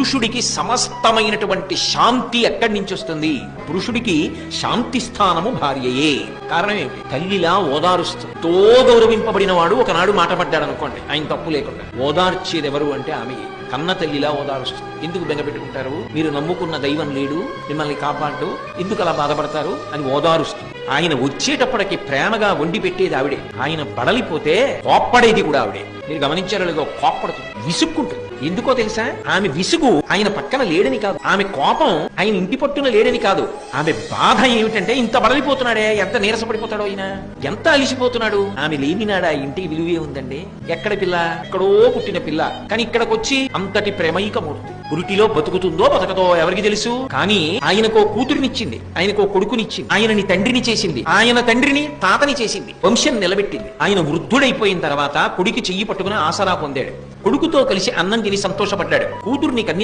పురుషుడికి సమస్తమైనటువంటి శాంతి ఎక్కడి నుంచి వస్తుంది? పురుషుడికి శాంతి స్థానము భార్యయే. కారణం ఏమిటి? తల్లిలా ఓదారుస్తుంది. తో గౌరవింపబడిన వాడు ఒకనాడు మాట పడ్డాడు అనుకోండి, ఆయన తప్పు లేకుండా ఓదార్చేది ఎవరు అంటే ఆమె. కన్న తల్లిలా ఓదారుస్తుంది. ఎందుకు బెంగపెట్టుకుంటారు? మీరు నమ్ముకున్న దైవం లేడు, మిమ్మల్ని కాపాడు, ఎందుకు అలా బాధపడతారు అని ఓదారుస్తుంది. ఆయన వచ్చేటప్పటికి ప్రేమగా వండి పెట్టేది ఆవిడే. ఆయన బడలిపోతే కోప్పడేది కూడా ఆవిడే. మీరు గమనించారో లేదో, కోప్పడుతుంది, విసుక్కుంటుంది. ఎందుకో తెలుసా? ఆమె విసుగు ఆయన పక్కన లేడని కాదు, ఆమె కోపం ఆయన ఇంటి పట్టున లేడని కాదు, ఆమె బాధ ఏమిటంటే ఇంత బడలిపోతున్నాడే, ఎంత నీరసపడిపోతాడో ఆయన, ఎంత అలిసిపోతున్నాడు. ఆమె లేనినాడా ఇంటికి విలువే ఉందండి. ఎక్కడ పిల్ల? ఎక్కడో పుట్టిన పిల్ల, కానీ ఇక్కడికి వచ్చి అంతటి ప్రేమైకమూర్తి. పురిటిలో బతుకుతుందో బతకదో ఎవరికి తెలుసు, కానీ ఆయనకో కూతురినిచ్చింది, ఆయనకో కొడుకునిచ్చింది, ఆయనని తండ్రిని చేసింది, ఆయన తండ్రిని తాతని చేసింది, వంశం నిలబెట్టింది. ఆయన వృద్ధుడైపోయిన తర్వాత కొడుకు చెయ్యి పట్టుకుని ఆసరా పొందాడు, కొడుకుతో కలిసి అన్నం తిని సంతోషపడ్డాడు, కూతుర్ని కన్య